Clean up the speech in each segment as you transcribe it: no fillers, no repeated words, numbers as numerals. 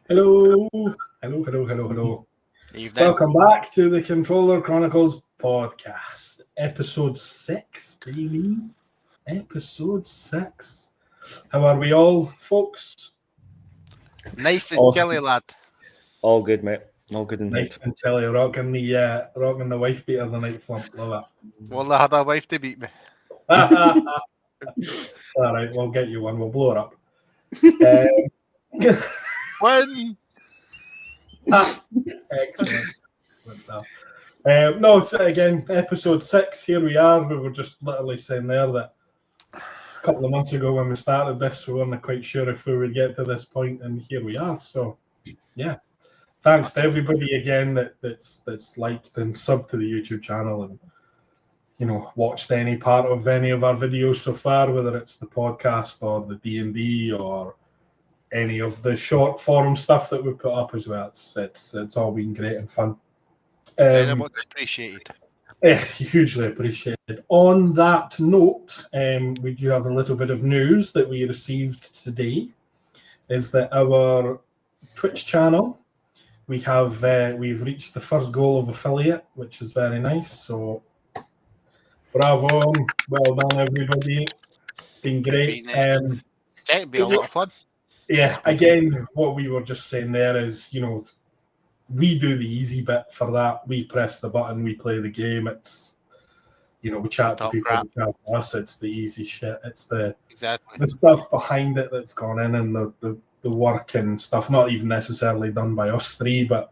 Hello, hello. Evening. Welcome back to the Controller Chronicles podcast, episode 6, baby. Episode 6. How are we all, folks? Nice and All, chilly, lad. all good, mate. All good Nice indeed. and chilly, rocking the wife beater the night flump. Love Well, I had a wife to beat me. it. All right, we'll get you one. We'll blow her up. Um, Win! Excellent. No, so again, episode 6. Here we are. We were just literally saying there that a couple of months ago when we started this, we weren't quite sure if we would get to this point, and here we are. So, yeah, thanks to everybody again that's liked and subbed to the YouTube channel and watched any part of any of our videos so far, whether it's the podcast or the D&D or any of the short form stuff that we've put up as well. It's all been great and fun. Very much appreciated. Hugely appreciated. On that note, we do have a little bit of news that we received today. Is that our Twitch channel? We've reached the first goal of affiliate, which is very nice. So, bravo, well done, everybody. It's been great. It'd be a lot of fun. Yeah, again, what we were just saying there is, we do the easy bit for that. We press the button, we play the game. It's, we chat to people, we chat to us. It's the easy shit. It's the stuff behind it that's gone in and the work and stuff, not even necessarily done by us three, but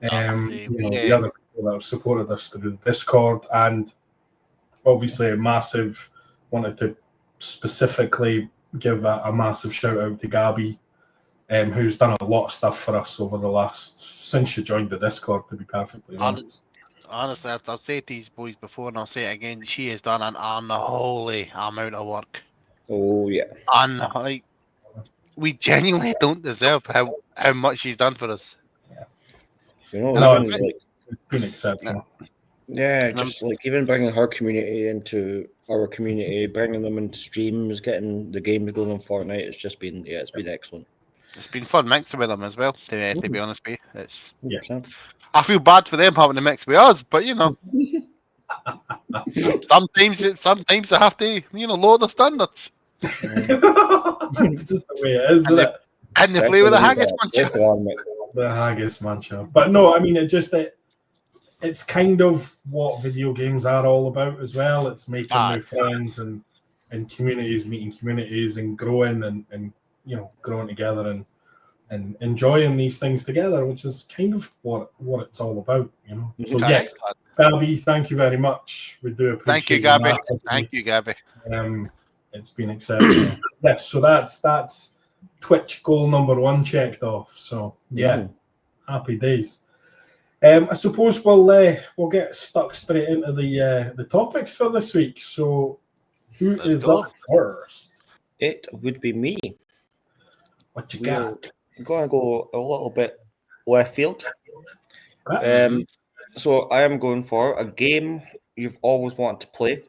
the other people that have supported us through the Discord. And obviously wanted to specifically give a massive shout out to Gabby, who's done a lot of stuff for us over the since she joined the Discord, to be perfectly honest. Honestly, I'll say to these boys before and I'll say it again, she has done an unholy amount of work. Oh, yeah. And we genuinely don't deserve how much she's done for us. Yeah. It's been exceptional. Yeah, just even bringing her community into our community, bringing them into streams, getting the games going on Fortnite. It's been excellent. It's been fun mixing with them as well. To be honest with you, it's 100%. I feel bad for them having to mix with us, but sometimes they have to lower the standards. It's just the way it is, isn't it? And they play with the haggis muncher. The haggis muncher. But no, I mean, it's kind of what video games are all about as well. It's making new friends and communities, meeting communities and growing and growing together and enjoying these things together, which is kind of what it's all about, So yes, Gabby, thank you very much. We do appreciate Thank you, Gabby. Thank you, Gabby. It's been exceptional. Yes, so that's Twitch goal number 1 checked off. So yeah, happy days. I suppose we'll get stuck straight into the topics for this week. So who is up first? It would be me. What you got? I'm going to go a little bit left field. So I am going for a game you've always wanted to play,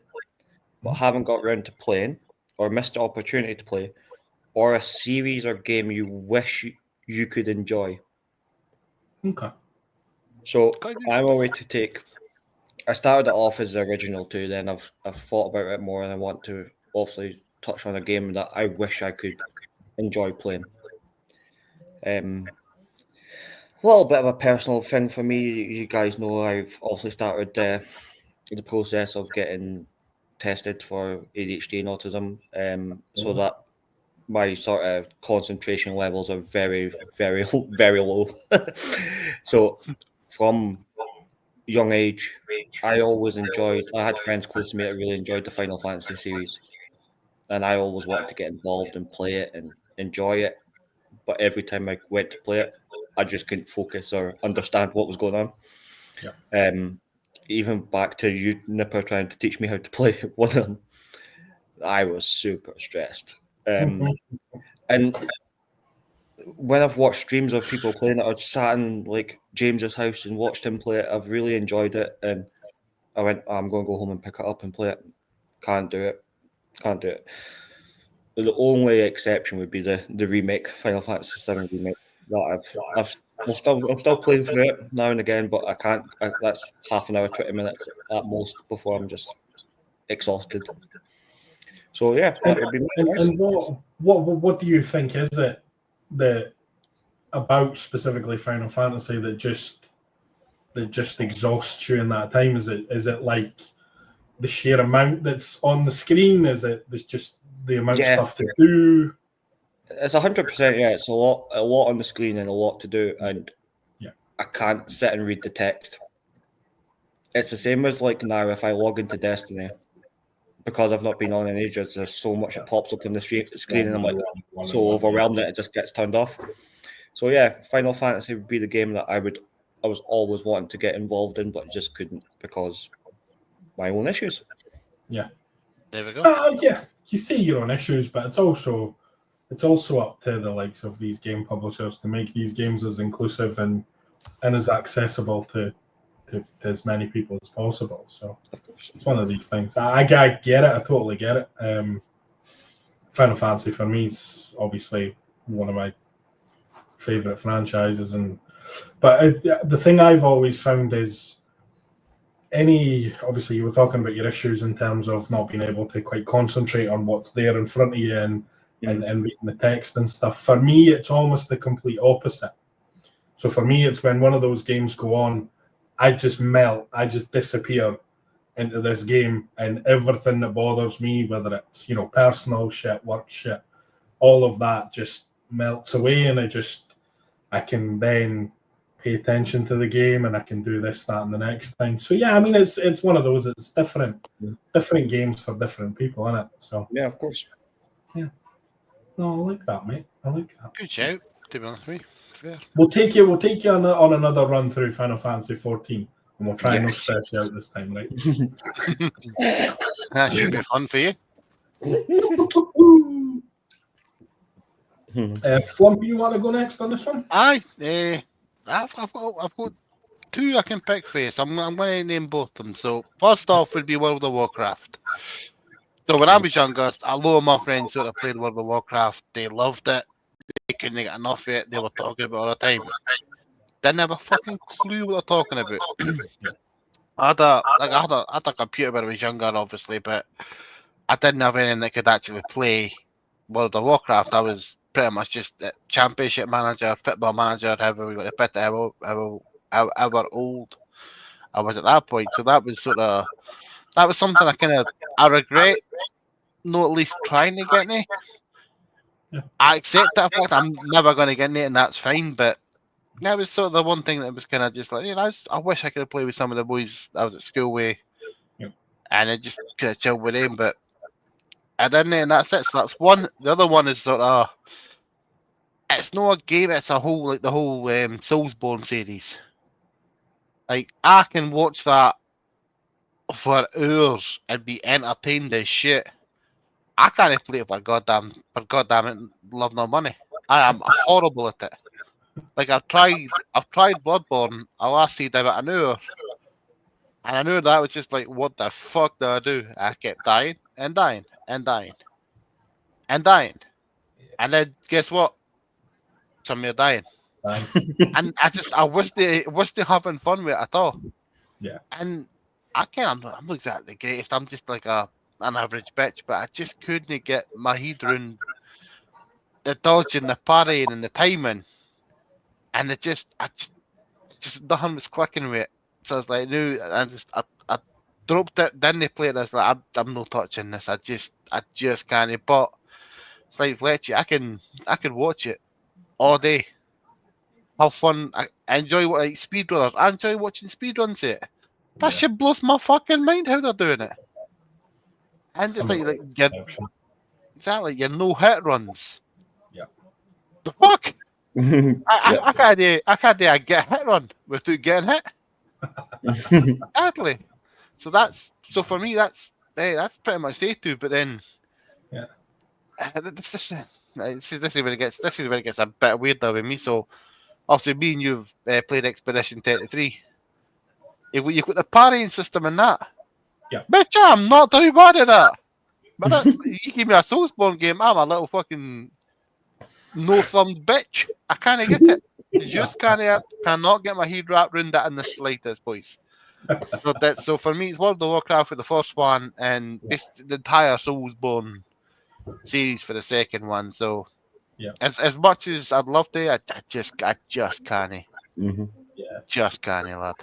but haven't got around to playing, or missed the opportunity to play, or a series or game you wish you could enjoy. Okay. So I'm a way to take. I started it off as the original 2, then I've thought about it more, and I want to obviously touch on a game that I wish I could enjoy playing. A little bit of a personal thing for me. You guys know I've also started the process of getting tested for ADHD and autism, so that my sort of concentration levels are very, very, very low. So from young age, I had friends close to me that really enjoyed the Final Fantasy series, and I always wanted to get involved and play it and enjoy it. But every time I went to play it, I just couldn't focus or understand what was going on. Yeah. Even back to you, Nipper, trying to teach me how to play one of them, I was super stressed. And when I've watched streams of people playing it, I've sat in like James's house and watched him play it. I've really enjoyed it, and I went, I'm going to go home and pick it up and play it. Can't do it. The only exception would be the remake, Final Fantasy VII remake. that I'm still playing through it now and again, but I can't. That's half an hour, 20 minutes at most before I'm just exhausted. So yeah, that would be my choice. And what do you think is it that about specifically Final Fantasy that just exhausts you in that time? Is it like the sheer amount that's on the screen? Is it just the amount of stuff to do? It's 100%. Yeah, it's a lot on the screen and a lot to do, and I can't sit and read the text. It's the same as like now if I log into Destiny, because I've not been on in ages. There's so much that pops up on the screen, and I'm like so overwhelmed that it just gets turned off. So yeah, Final Fantasy would be the game that I was always wanting to get involved in, but just couldn't because my own issues. Yeah, there we go. Yeah, you see your own issues, but it's also up to the likes of these game publishers to make these games as inclusive and as accessible to as many people as possible. So it's one of these things. I get it. I totally get it. Final Fantasy for me is obviously one of my favorite franchises, but the thing I've always found is obviously you were talking about your issues in terms of not being able to quite concentrate on what's there in front of you and reading the text and stuff. For me, it's almost the complete opposite. So for me, it's when one of those games go on, I just melt, I just disappear into this game, and everything that bothers me, whether it's personal shit, work shit, all of that just melts away, and I can then pay attention to the game, and I can do this, that, and the next thing. So yeah, I mean, it's one of those. It's different games for different people, isn't it? So yeah, of course. Yeah. No, I like that, mate. I like that. Good shout, to be honest with me. Fair. We'll take you on another run through Final Fantasy 14, and we'll try and not stress you out this time, right? That should be fun for you. Flumpy, you want to go next on this one? I've got two I can pick for you, so I'm going to name both of them. So first off would be World of Warcraft. So when I was younger, a lot of my friends sort of played World of Warcraft. They loved it. They couldn't get enough of it. They were talking about it all the time. Didn't have a fucking clue what they're talking about. I had a computer when I was younger, obviously, but I didn't have anything that could actually play World of Warcraft. I was pretty much just a championship manager, football manager, however we got to put it, however old I was at that point. So that was something I regret not at least trying to get me. Yeah. I accept that fact I'm never going to get it, and that's fine, but that was sort of the one thing that was kind of just like, I wish I could have played with some of the boys I was at school with, and I just could have chilled with them, but I didn't, and that's it. So that's one. The other one is sort of, it's not a game, it's a whole, like the whole Soulsborne series. Like, I can watch that for hours and be entertained as shit. I can't play it for goddamn it, love no money. I am horrible at it. Like I've tried Bloodborne. I lasted about an hour, and I knew that was just like, what the fuck do I do? I kept dying and dying and dying and dying, and then guess what? Some are dying, and I wish they having fun with it at all. Yeah, and I'm not exactly the greatest. I'm just like an average bitch, but I just couldn't get my head around the dodging, the parrying, and the timing, and I just nothing was clicking with it. So I was like, no, I dropped it, didn't play it. I was like, I'm not touching this. I just can't. But it's like Fletchy, I can watch it all day. Have fun. I enjoy speedrunners. I enjoy watching speedruns. That shit blows my fucking mind how they're doing it. And just exactly your no hit runs. Yeah. The fuck? I can't do a get hit run without getting hit. Exactly. So for me that's pretty much day two. But then this is where it gets a bit weirder with me. So obviously me and you've played Expedition 33. You've got the parrying system in that. Yeah. Bitch, I'm not too bad at that. But you give me a Soulsborne game, I'm a little fucking no thumbed bitch. I can't get it. Just cannot get my head wrapped around that in the slightest, boys. So for me, it's World of Warcraft for the first one, and the entire Soulsborne series for the second one. So as much as I'd love to, I just can't. Mm-hmm. Just can't, lad.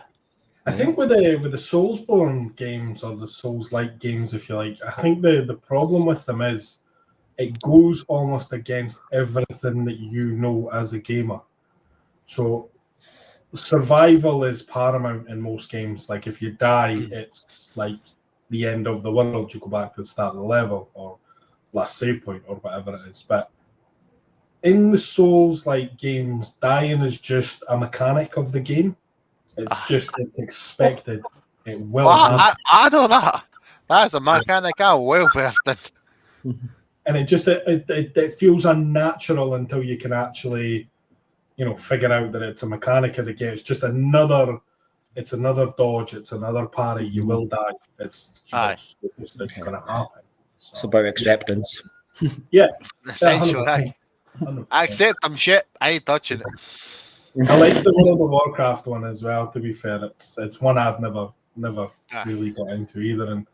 I think with the Soulsborne games, or the Souls-like games, if you like, I think the problem with them is it goes almost against everything that you know as a gamer. So survival is paramount in most games. Like if you die, it's like the end of the world. You go back to the start of the level or last save point or whatever it is. But in the Souls-like games, dying is just a mechanic of the game. It's expected. It will happen. I know that. That's a mechanic I'm well versed in. And it feels unnatural until you can actually, figure out that it's a mechanic of the game. It's just another dodge. It's another parry. You will die. It's going to happen. So, it's about acceptance. Yeah. Essentially, 100%. I accept them shit. I ain't touching it. I like the World of Warcraft one as well, to be fair. It's one I've never really got into either. And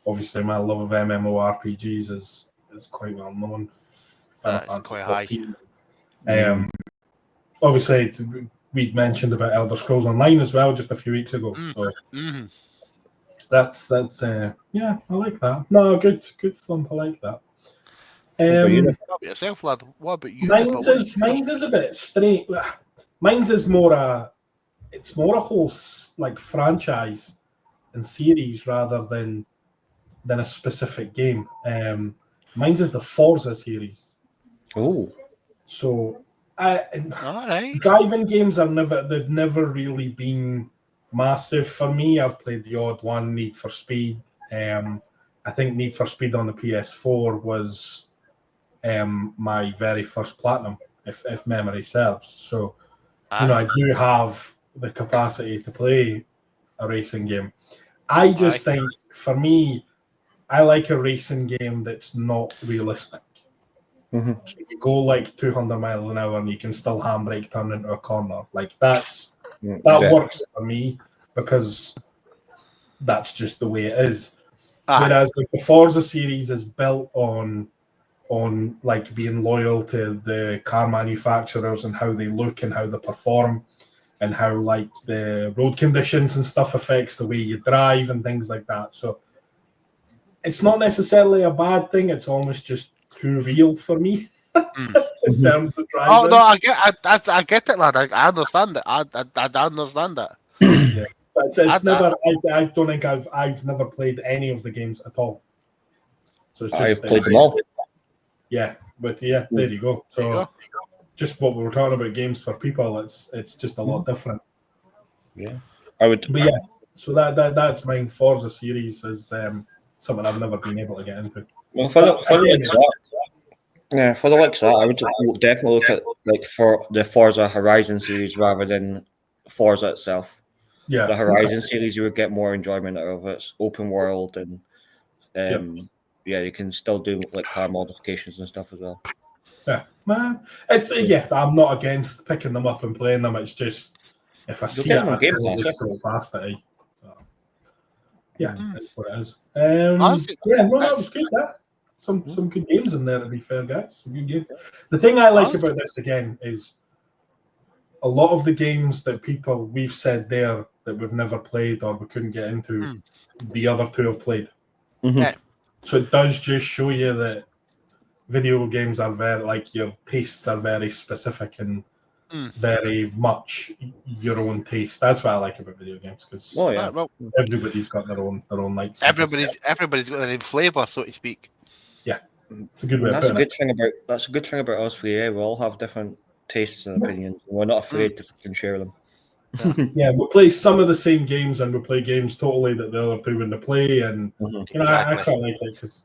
obviously my love of MMORPGs is quite well known. It's quite high. Obviously, we mentioned about Elder Scrolls Online as well just a few weeks ago. So that's I like that. No, good thump. I like that. What about yourself, lad? What about you? Mine's is a bit straight. Mine's is more a whole like franchise and series rather than a specific game. Mine's is the Forza series. Oh, so right. Driving games they've never really been massive for me. I've played the odd one, Need for Speed. I think Need for Speed on the PS4 was my very first platinum, if memory serves. So, I do have the capacity to play a racing game. I just think, for me, I like a racing game that's not realistic. Mm-hmm. So you go like 200 miles an hour and you can still handbrake turn into a corner. Like that works for me because that's just the way it is. Whereas like the Forza series is built on like being loyal to the car manufacturers and how they look and how they perform and how like the road conditions and stuff affects the way you drive and things like that. So it's not necessarily a bad thing. It's almost just too real for me in terms of driving. Oh no, I get it, lad. I understand it. I understand that. Yeah, it's never. I don't think I've never played any of the games at all. So it's just I've played them all. Yeah, but there you go. So just what we were talking about, games for people, it's just a lot different. Yeah, I would. But yeah, so that's mine. Forza series is something I've never been able to get into. Well, for the likes of that, I would definitely look at for the Forza Horizon series rather than Forza itself. Yeah, the Horizon series, you would get more enjoyment out of it. It's open world and you can still do like car modifications and stuff as well. Yeah, man, I'm not against picking them up and playing them. It's just if I see it, I just go past it. That's what it is. That was good. That some good games in there. To be fair, guys, some good games. The thing I like about this again is a lot of the games that we've said there that we've never played or we couldn't get into, the other two have played. Mm-hmm. So it does just show you that video games are your tastes are very specific and very much your own taste. That's what I like about video games because everybody's got their own likes. Everybody's got their own flavour, so to speak. Yeah, it's a good way. That's a good thing about us three. We all have different tastes and opinions. We're not afraid to share them. Yeah, we play some of the same games and we play games totally that the other two wouldn't play, and I quite like it because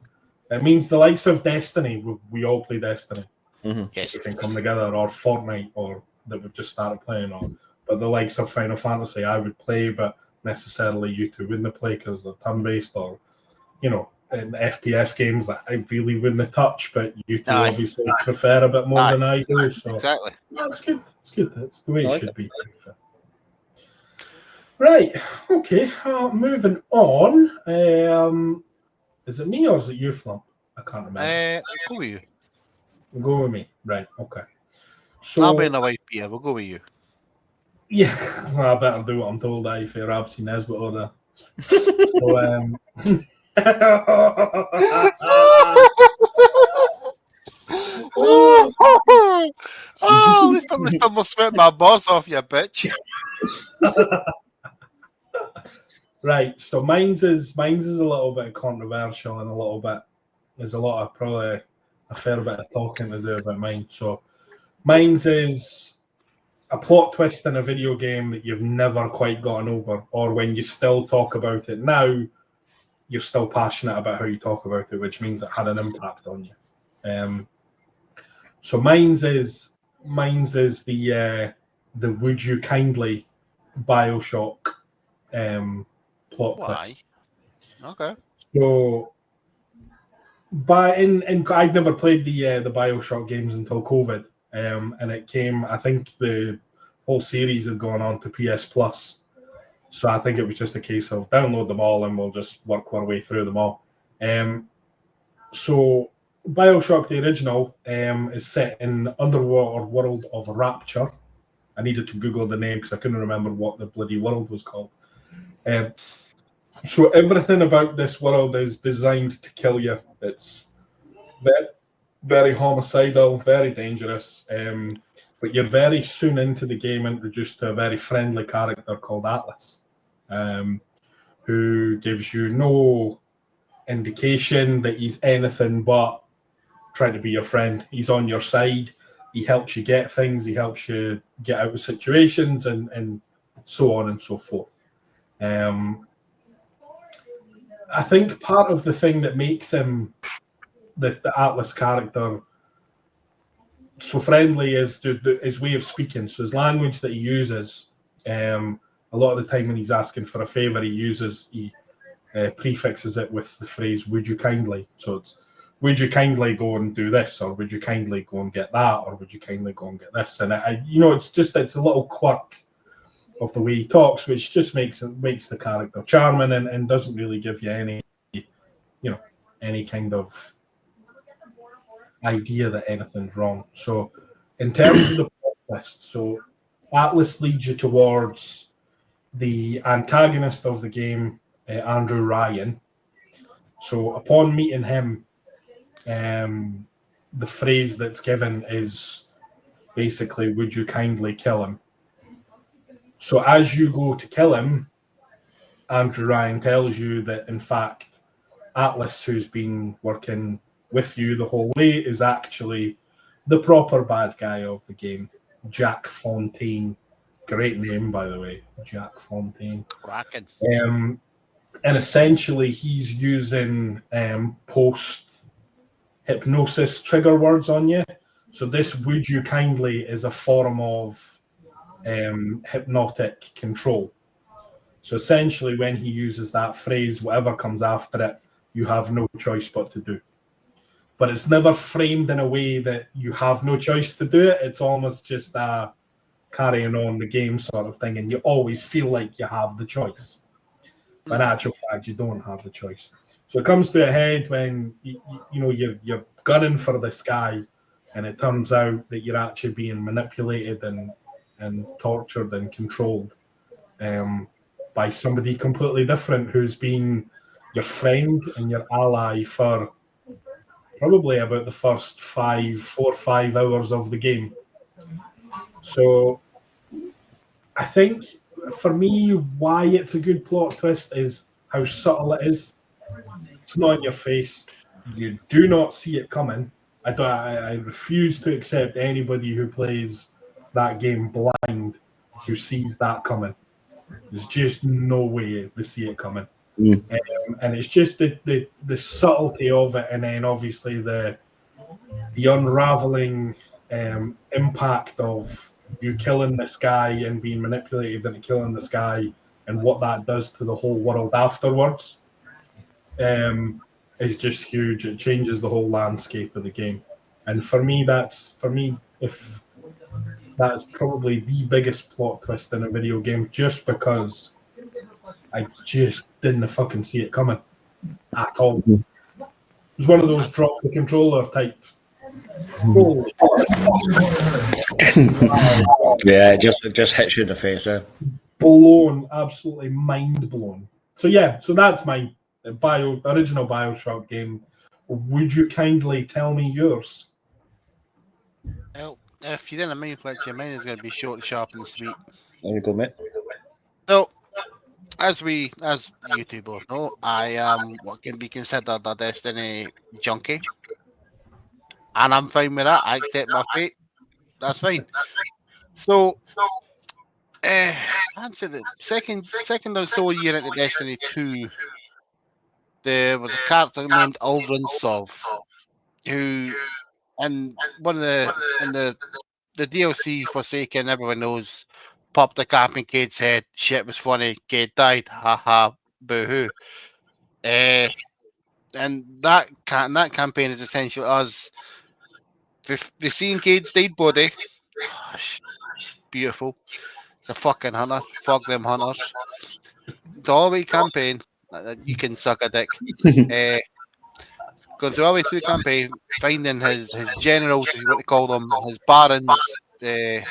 it means the likes of Destiny. We all play Destiny. Mm-hmm. Yes. So we can come together, or Fortnite, or that we've just started playing, but the likes of Final Fantasy I would play, but necessarily you two wouldn't play because they're turn-based, or in FPS games that I really wouldn't touch, but you two obviously prefer a bit more than I do. So exactly. That's good. It's good. That's the way it should be. Right. Okay. Moving on. Is it me or is it you, Flump? I can't remember. Go with you. Go with me. Right. Okay. So I'll be in the white beer. We'll go with you. Yeah. Well, I better do what I'm told. If you're Rabsy Nesbitt or the. So Lift almost sweat my boss off, you bitch. Right, so mine's is a little bit controversial and a little bit. There's a lot of probably a fair bit of talking to do about mine. So mine's is a plot twist in a video game that you've never quite gotten over, or when you still talk about it now, you're still passionate about how you talk about it, which means it had an impact on you. So mine's is the Would You Kindly BioShock plot twist. Okay. So, I'd never played the BioShock games until COVID, and it came. I think the whole series had gone on to PS Plus, so I think it was just a case of download them all and we'll just work our way through them all. So BioShock, the original, is set in the underwater world of Rapture. I needed to Google the name because I couldn't remember what the bloody world was called. So everything about this world is designed to kill you. It's very, very homicidal, very dangerous. But you're very soon into the game introduced to a very friendly character called Atlas, who gives you no indication that he's anything but trying to be your friend. He's on your side. He helps you get things. He helps you get out of situations and so on and so forth. I think part of the thing that makes him, the Atlas character, so friendly is his way of speaking. So his language that he uses, a lot of the time when he's asking for a favor, he prefixes it with the phrase, would you kindly? So it's, would you kindly go and do this? Or would you kindly go and get that? Or would you kindly go and get this? And it's a little quirk of the way he talks, which just makes the character charming and doesn't really give you any kind of idea that anything's wrong. So in terms of the plot twist, so Atlas leads you towards the antagonist of the game, Andrew Ryan. So upon meeting him, the phrase that's given is basically, would you kindly kill him? So as you go to kill him, Andrew Ryan tells you that, in fact, Atlas, who's been working with you the whole way, is actually the proper bad guy of the game, Jack Fontaine. Great name, by the way, Jack Fontaine. Cracking. And essentially, he's using post-hypnosis trigger words on you. So this would you kindly is a form of hypnotic control. So essentially, when he uses that phrase, whatever comes after it, you have no choice but to do. But it's never framed in a way that you have no choice to do it. It's almost just a carrying on the game sort of thing, and you always feel like you have the choice. But in actual fact, you don't have the choice. So it comes to a head when you're gunning for this guy, and it turns out that you're actually being manipulated and tortured and controlled by somebody completely different who's been your friend and your ally for probably about the first 4 or 5 hours of the game. So I think for me, why it's a good plot twist is how subtle it is. It's not in your face. You do not see it coming. I refuse to accept anybody who plays that game blind who sees that coming. There's just no way to see it coming. And it's just the subtlety of it, and then obviously the unraveling impact of you killing this guy and being manipulated into killing this guy, and what that does to the whole world afterwards. is just huge. It changes the whole landscape of the game. And for me, if that's probably the biggest plot twist in a video game, just because I just didn't fucking see it coming at all. It was one of those drop the controller type. Holy yeah, it just hits you in the face. Blown, absolutely mind blown. So that's my original BioShock game. Would you kindly tell me yours? Well, if you didn't mind, mine is going to be short, sharp, and sweet. There you go, mate. So, as you two both know, I am what can be considered a Destiny junkie, and I'm fine with that. I accept my fate. That's fine. So, I'd say the second or so year into Destiny 2, there was a character named Aldrin Sov, who, and one of the DLC Forsaken, everyone knows, popped the cap in Cade's head. Shit was funny. Cade died. Haha. Boo-hoo. And that campaign is essentially us. We've seen Cade's dead body. Beautiful. It's a fucking hunter. Fuck them hunters. The all-way campaign. You can suck a dick. Going through all the way through the campaign, finding his generals, if you want to call them, his barons, and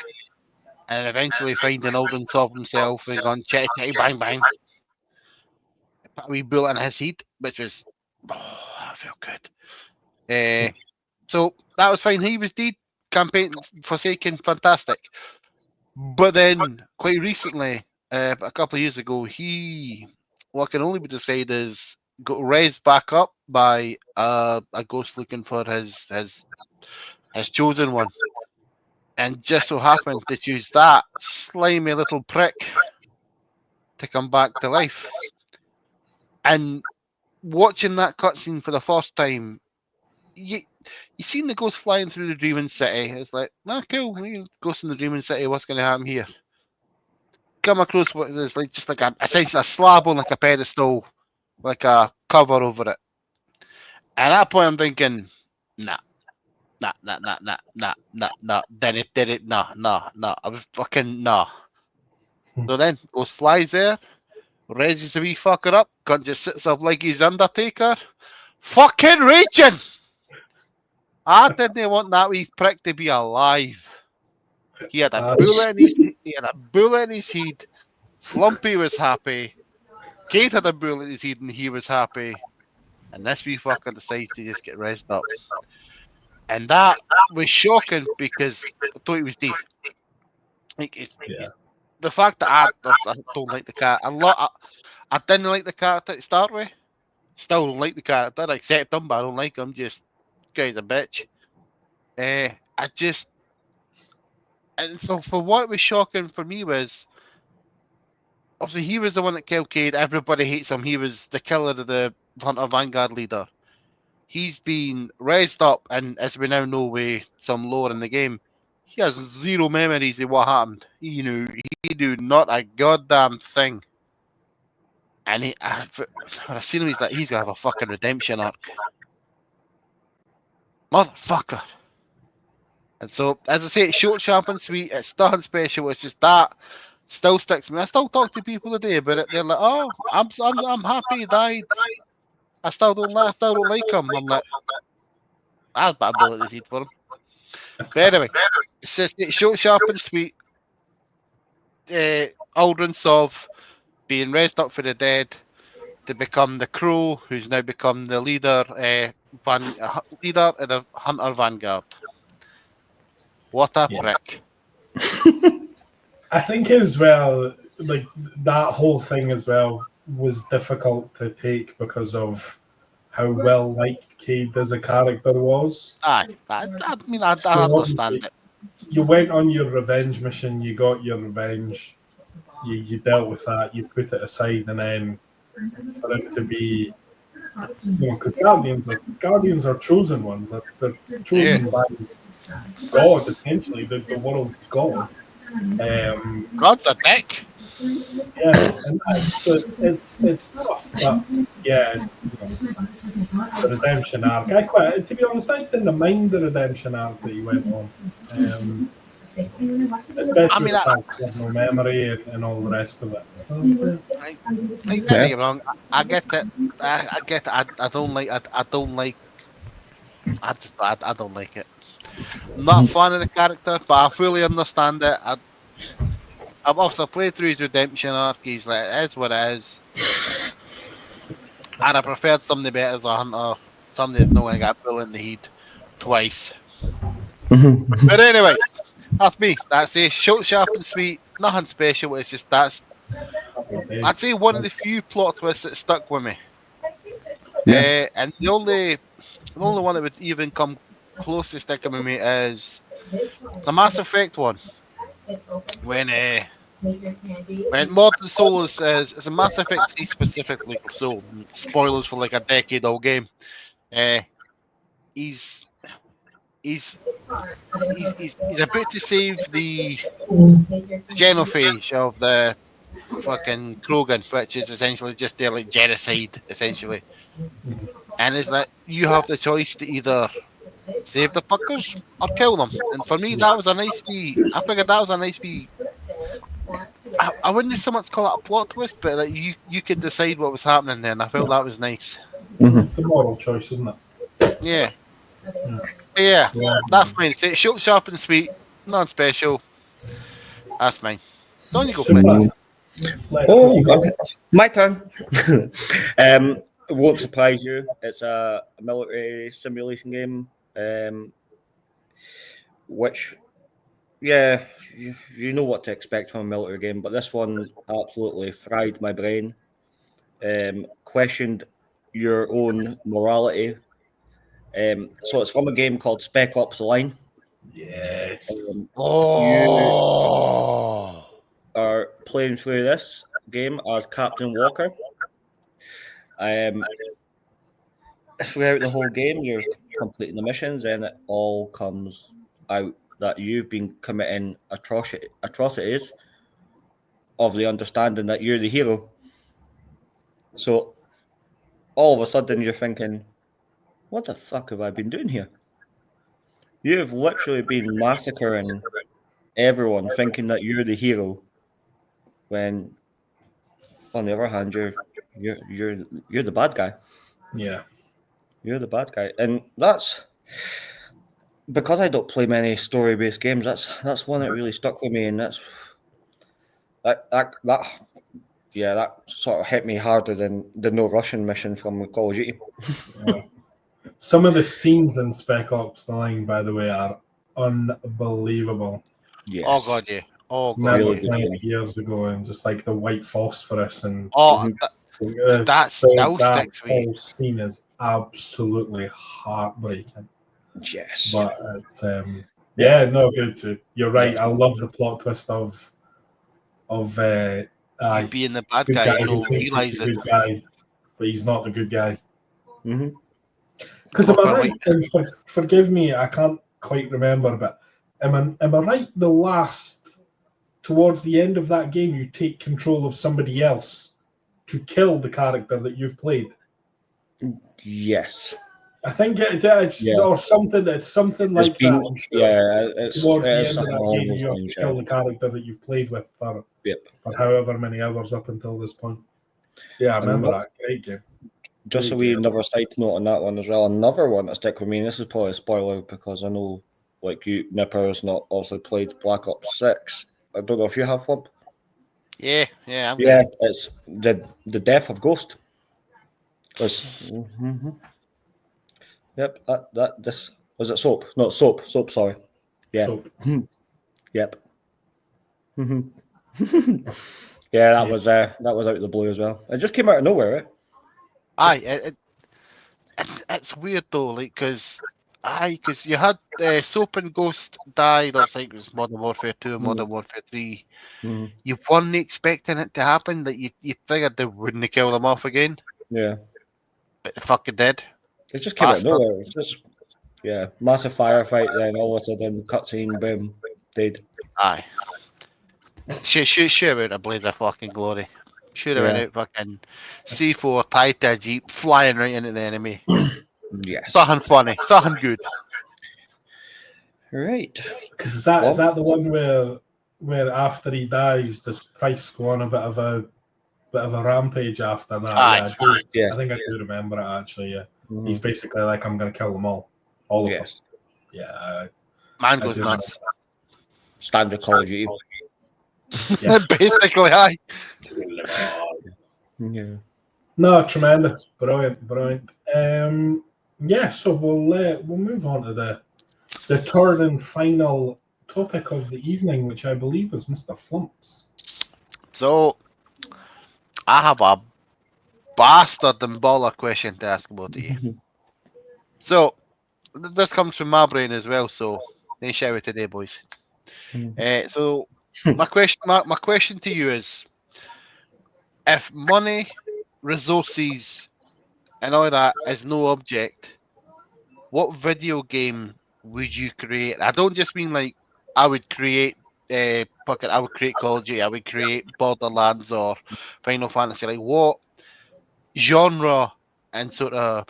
eventually finding Alden Sov himself and going chitty chitty bang bang. Put a wee bullet in his head, which was that felt good. So that was fine. He was dead. Campaign Forsaken, fantastic. But then quite recently, a couple of years ago, what can only be described as got raised back up by a ghost looking for his chosen one, and just so happened to choose that slimy little prick to come back to life. And watching that cutscene for the first time, you seen the ghost flying through the Dreaming City. It's like, cool, ghost in the Dreaming City. What's going to happen here? Come across what is like just like essentially a slab on like a pedestal, like a cover over it. At that point, I'm thinking, nah. Then it did it. Nah. I was fucking nah. So then, Ghost flies there, raises a wee fucker up, gun just sits up like he's Undertaker, fucking raging. I didn't want that wee prick to be alive. He had a bullet in his head. Flumpy was happy. Kate had a bullet in his head and he was happy. And this wee fucker decides to just get raised up. And that was shocking because I thought he was dead. Like the fact that I don't like the cat. I didn't like the character to start with. Still don't like the character. I accept him, but I don't like him. Just guy's a bitch. And so for what was shocking for me was, obviously he was the one that killed Cade. Everybody hates him. He was the killer of the Hunter Vanguard leader. He's been raised up, and as we now know with some lore in the game, he has zero memories of what happened. He knew not a goddamn thing. And when I seen him, he's like, he's gonna have a fucking redemption arc. Motherfucker. And so, as I say, it's short, sharp, and sweet. It's nothing special. It's just that still sticks to me. I still talk to people today about it. They're like, "Oh, I'm happy he died. I still don't like him." I'm like, I'd put a bullet in his head for him. But anyway, it's just short, sharp, and sweet. Aldrin Sov being raised up for the dead to become the Crow, who's now become the leader leader of the Hunter Vanguard. What a prick. I think as well, like that whole thing as well was difficult to take because of how well liked Cade as a character was. I understand it. You went on your revenge mission, you got your revenge, you dealt with that, you put it aside, and then for it to be, because Guardians are chosen ones. They're chosen by God, essentially, the world's God. God's a dick. Yeah, and so it's tough, but yeah, it's the redemption arc. To be honest, I didn't mind the redemption arc that he went on, especially the fact he had no memory and all the rest of it. So, don't get me wrong. I get it. I get it. I don't like. I don't like. I don't like it. I'm not a fan of the character, but I fully understand it. I've also played through his redemption arc. He's like, it is what it is. And I preferred somebody better as a hunter. Somebody that's not going to get a bullet in the head twice. But anyway, that's me. That's it. Short, sharp, and sweet. Nothing special. It's just I'd say one of the few plot twists that stuck with me. Yeah. And the only one that would even come close to sticking with me is the Mass Effect one. When Modern Soul is a Mass Effect 3 specifically, so spoilers for like a decade old game. He's about to save the genophage of the fucking Krogan, which is essentially just their like genocide, essentially. And it's like you have the choice to either save the fuckers or kill them. And for me, that was a nice wee. I figured that was a nice wee. I wouldn't so much call it a plot twist, but that you could decide what was happening there, and I felt that was nice. It's a moral choice, isn't it? Yeah. Yeah, that's mine. It's short, sharp, and sweet, non-special. That's mine. So on you go, Fletch. My turn. It won't surprise you. It's a military simulation game, which, yeah, you know what to expect from a military game, but this one absolutely fried my brain. Questioned your own morality. So it's from a game called Spec Ops: The Line. Yes. You are playing through this game as Captain Walker. Throughout the whole game, you're completing the missions, and it all comes out that you've been committing atrocities of the understanding that you're the hero. So all of a sudden, you're thinking, what the fuck have I been doing here? You've literally been massacring everyone thinking that you're the hero, when on the other hand, you're the bad guy. Yeah. You're the bad guy. And that's because I don't play many story-based games. That's one that really stuck with me, and that sort of hit me harder than the No Russian mission from Call of Duty. Yeah. Some of the scenes in Spec Ops: The Line, by the way, are unbelievable. Yes. Oh god, yeah. Oh god, Remember playing it years ago, and just like the white phosphorus and that still sticks with whole scene is absolutely heartbreaking. Yes, but it's no good too. You're right. I love the plot twist of you being the bad good guy. You who don't thinks realize he's a it. good guy, but he's not the good guy. Mm-hmm. Because am I right? And forgive me, I can't quite remember, but am I right? Towards the end of that game, you take control of somebody else to kill the character that you've played. Yes, I think it's or something. It's something like that. I'm sure. Yeah, towards the end of that game, you have to kill the character that you've played with for however many hours up until this point. Yeah, I remember that. Great game. Just a wee another side note on that one as well. Another one that stuck with me, and this is probably a spoiler because I know, like you, Nipper has not also played Black Ops 6. I don't know if you have, Flump. Yeah. It's the death of Ghost. Yep, this was it. Soap, no soap. Sorry. Yeah. Soap. Yep. Yeah, that was out of the blue as well. It just came out of nowhere, right? It's weird though, like because you had Soap and Ghost die. That's like it was Modern Warfare 2 and Modern Warfare 3. Mm-hmm. You weren't expecting it to happen. That you figured they wouldn't kill them off again. Yeah, but they fucking did. It just came out of nowhere. It's just massive firefight. Then all of a sudden, cutscene, boom, dead. Aye. Shoot about a blaze of fucking glory. Shoot him out fucking C4 tied to a jeep, flying right into the enemy. Yes. Something funny, something good. Right. Because is that the one where after he dies, does Price go on a bit of a rampage after that? I think I do remember it actually. Yeah, he's basically like, I'm going to kill them all of them. Yeah, man goes nuts. Standard Call of Duty. Basically, aye. Yeah. No, tremendous, brilliant. So we'll move on to the third and final topic of the evening, which I believe is Mr. Flumps. So, I have a bastard and baller question to ask about you. So, this comes from my brain as well, so they share it today, boys. So, my question to you is, if money, resources, and all that is no object, what video game would you create? I don't just mean like I would create I would create Call of Duty, I would create Borderlands or Final Fantasy. Like, what genre and sort of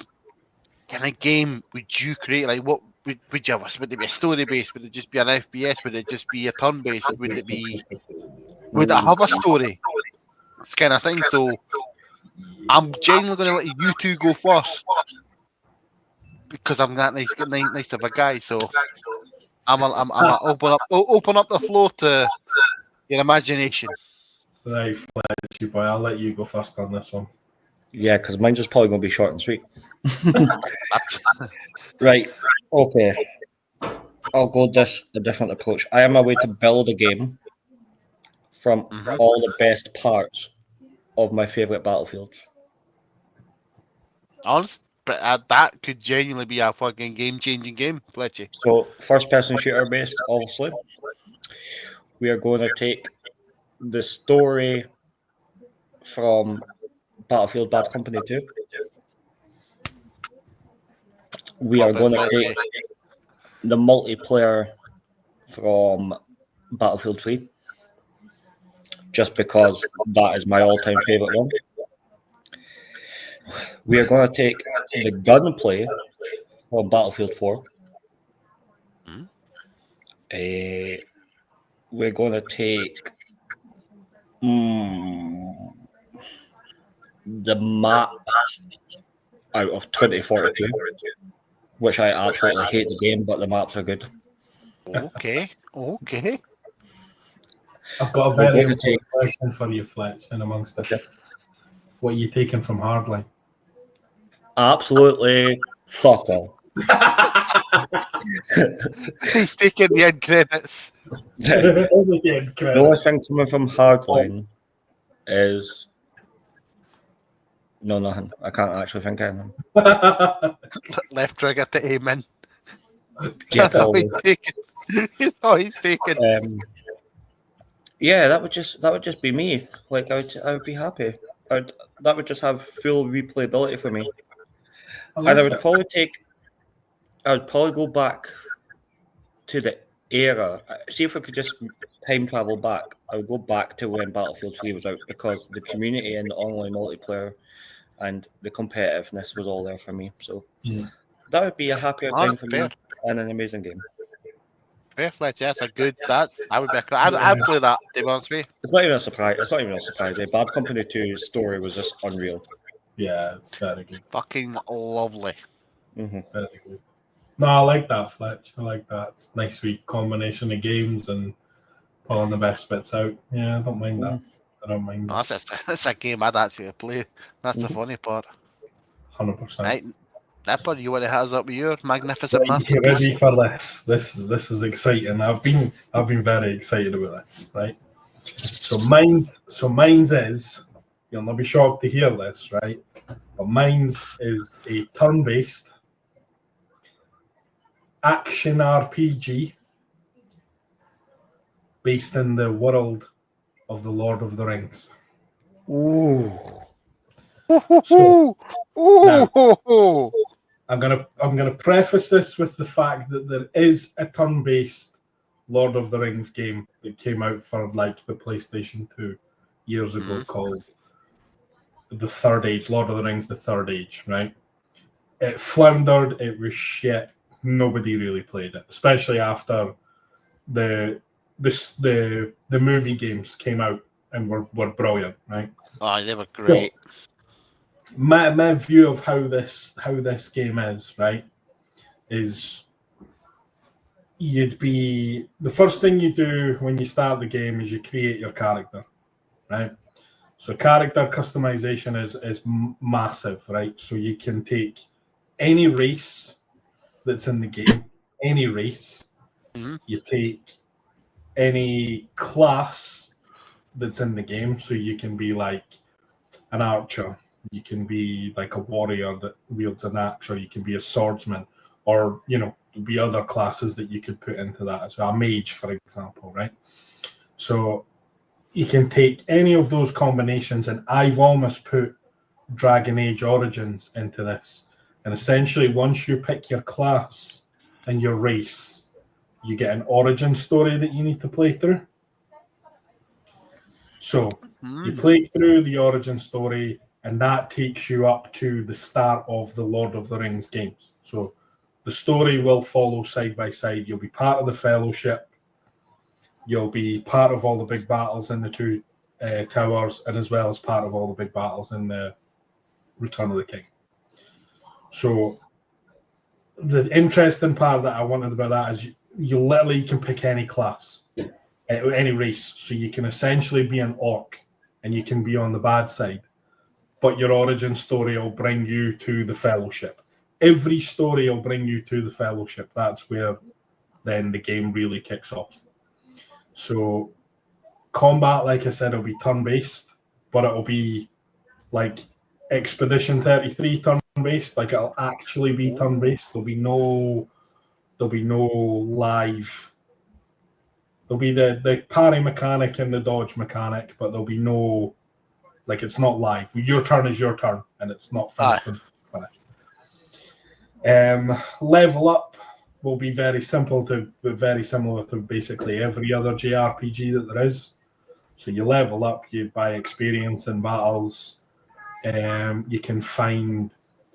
kind of game would you create? Like, what would you have? Would it be a story based? Would it just be an FPS? Would it just be a turn based? Would it have a story? It's kind of thing. So I'm genuinely going to let you two go first because I'm that nice of a guy. So I'm open up the floor to your imagination. Right, Fletchy boy, I'll let you go first on this one. Yeah, because mine's just probably going to be short and sweet. Right. Okay. I'll go a different approach. I am a way to build a game from all the best parts of my favorite battlefields. Honest, but that could genuinely be a fucking game-changing game, Fletchy. So, first-person shooter based, obviously. We are going to take the story from Battlefield Bad Company 2. We are going to take the multiplayer from Battlefield 3, just because that is my all-time favorite one. We are going to take the gunplay from Battlefield 4. We're going to take the maps out of 2042, which I absolutely hate the game, but the maps are good. Okay. I've got a very important question for you, Fletch, and amongst this. What are you taking from Hardline? Absolutely fuck all. He's taking the end credits. The only thing coming from Hardline is nothing. I can't actually think of anything. Left trigger to aim in. Yeah, he's taken. Yeah, that would just be me. Like I would be happy. That would just have full replayability for me. And I would probably go back to the era. See if I could just time travel back. I would go back to when Battlefield 3 was out, because the community and the online multiplayer and the competitiveness was all there for me. So that would be a happier time for me and an amazing game. Fair, Fletch. That's a good. I would I'd play that, to be honest with you. It's not even a surprise. Bad Company 2's story was just unreal. Yeah, it's very good. Fucking lovely. Very good. No, I like that, Fletch. I like that. It's a nice wee combination of games and pulling the best bits out. Yeah, I don't mind that. I don't mind that. That's a game I'd actually play. That's the funny part. 100%. Right. Nipper, you want to hit us up with your magnificent masterpiece? Get ready for this. This is exciting. I've been very excited about this, right? So mine's is, you'll not be shocked to hear this, right? But mine's is a turn-based action RPG based in the world of the Lord of the Rings. Ooh. So, now, I'm gonna preface this with the fact that there is a turn-based Lord of the Rings game that came out for like the PlayStation 2 years ago called The Third Age, Lord of the Rings, The Third Age, right? It floundered, it was shit. Nobody really played it, especially after the movie games came out and were brilliant, right? Oh, they were great. So, my view of how this game is, right, is the first thing you do when you start the game is you create your character, right? So character customization is massive, right? So you can take any race that's in the game, any race. You take any class that's in the game. So you can be like an archer. You can be like a warrior that wields an axe, or you can be a swordsman, or, there'll be other classes that you could put into that as well. A mage, for example, right? So you can take any of those combinations, and I've almost put Dragon Age Origins into this. And essentially, once you pick your class and your race, you get an origin story that you need to play through. So you play through the origin story, and that takes you up to the start of the Lord of the Rings games. So the story will follow side by side. You'll be part of the Fellowship. You'll be part of all the big battles in the two towers, and as well as part of all the big battles in the Return of the King. So the interesting part that I wanted about that is you literally can pick any class, any race. So you can essentially be an orc, and you can be on the bad side, but your origin story will bring you to the Fellowship. Every story will bring you to the Fellowship. That's where then the game really kicks off. So combat, like I said, will be turn-based, but it'll be like Expedition 33 turn-based. Like, it'll actually be turn-based. There'll be no live. There'll be the parry mechanic and the dodge mechanic, but there'll be no, like, it's not live. Your turn is your turn, and it's not finished. Level up will be very similar to basically every other JRPG that there is. So you level up, you buy experience in battles. You can find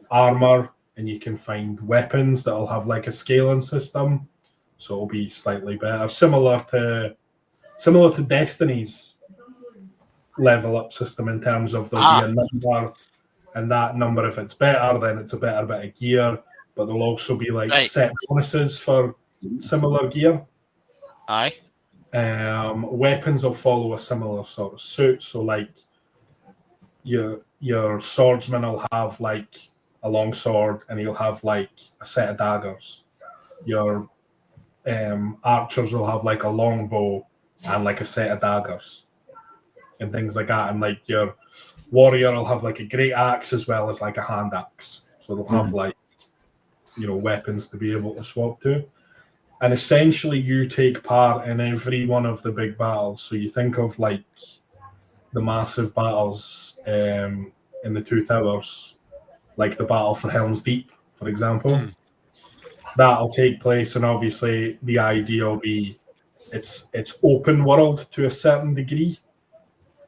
armor, and you can find weapons that'll have like a scaling system, so it'll be slightly better, similar to Destiny's level up system, in terms of there'll be a number, and that number, if it's better, then it's a better bit of gear. But there'll also be like set bonuses for similar gear. Weapons will follow a similar sort of suit. So like your swordsman will have like a long sword, and he'll have like a set of daggers. Your archers will have like a long bow and like a set of daggers and things like that. And like your warrior will have like a great axe as well as like a hand axe. So they'll have like, weapons to be able to swap to. And essentially you take part in every one of the big battles. So you think of like the massive battles in the Two Towers, like the battle for Helm's Deep, for example. That'll take place, and obviously the idea will be it's open world to a certain degree,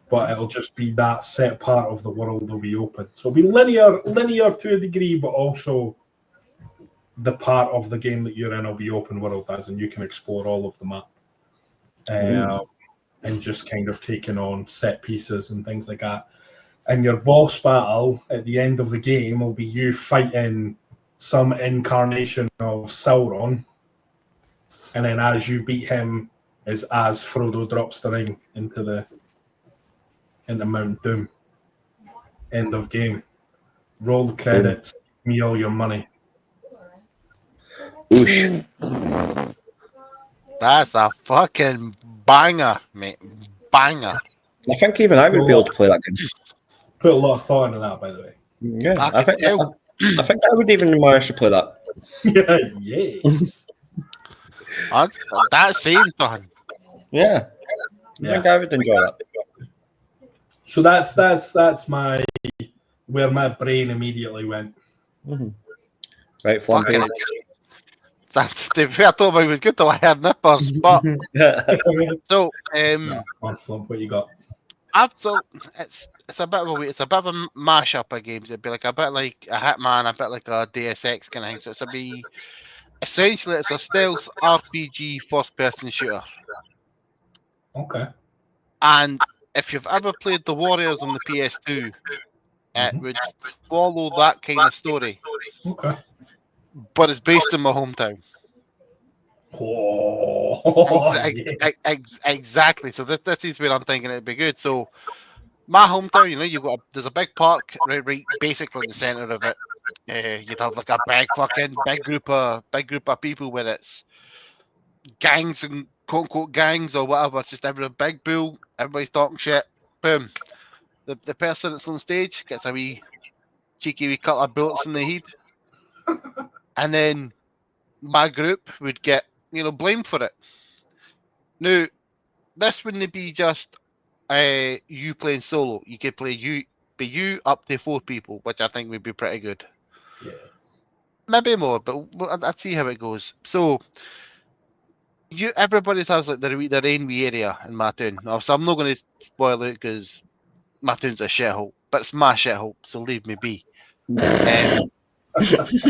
but it'll just be that set part of the world will be open. So it'll be linear to a degree, but also the part of the game that you're in will be open world, as in you can explore all of the map. And just kind of taking on set pieces and things like that. And your boss battle at the end of the game will be you fighting some incarnation of Sauron. And then as you beat him, is as Frodo drops the ring into Mount Doom. End of game. Roll the credits. Give me all your money. Oosh. That's a fucking banger, mate. Banger. I think even I would be able to play that game. Put a lot of thought into that, by the way. Yeah, I think I would even manage to play that. Yes. That seems fun. Yeah. I think I would enjoy that. So that's where my brain immediately went. Right, Flumpy. I thought it was good till I heard nippers. But so what you got? It's a bit of a mashup of games. It'd be like a bit like a Hitman, a bit like a Deus Ex kind of thing. So essentially it's a stealth RPG first person shooter. Okay. And if you've ever played The Warriors on the PS2, it would follow that kind of story. Okay. But it's based in my hometown. Oh, exactly. So this is where I'm thinking it'd be good. So my hometown, there's a big park right basically in the center of it. You'd have like a big group of people, where it's gangs and quote unquote gangs or whatever. It's just every big bull, everybody's talking shit. Boom. The person that's on stage gets a wee cheeky wee couple of bullets in the head, and then my group would get blamed for it. Now this wouldn't be just you playing solo. You could play you up to 4 people, which I think would be pretty good. Yes. Maybe more, but I'd see how it goes. So everybody has like their own wee area in my town. So I'm not going to spoil it because my town's a shithole, but it's my shithole, so leave me be.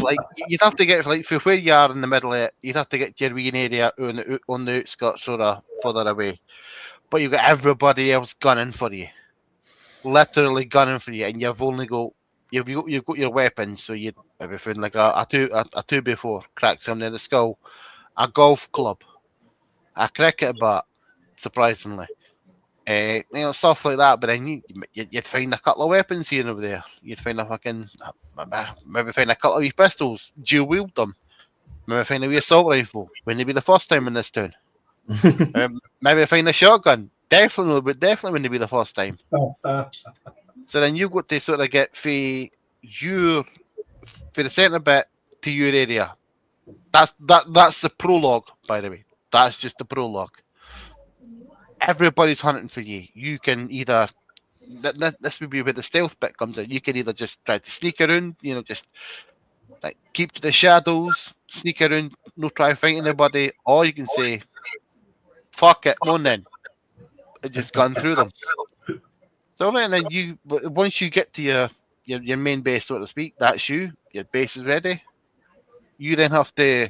Like you'd have to get like for where you are in the middle of it, you'd have to get your wee area on the outskirts, sort of further away. But you've got everybody else gunning for you, literally gunning for you, and you've got your weapons. So you'd maybe found like a 2x4, crack somebody in the skull, a golf club, a cricket bat, surprisingly. Stuff like that. But then you'd find a couple of weapons here and over there. You'd find maybe find a couple of wee pistols, dual wield them. Maybe find a wee assault rifle. Wouldn't it be the first time in this town? Maybe find a shotgun. Definitely wouldn't it be the first time. So then you got to sort of get for the centre bit to your area. That's the prologue, by the way. That's just the prologue. Everybody's hunting for you. You can either this would be where the stealth bit comes in. You can either just try to sneak around, just like keep to the shadows, sneak around, no try to fight anybody, or you can say, "Fuck it, come on then," and just gun through them. So and then once you get to your main base, so to speak, that's you. Your base is ready. You then have to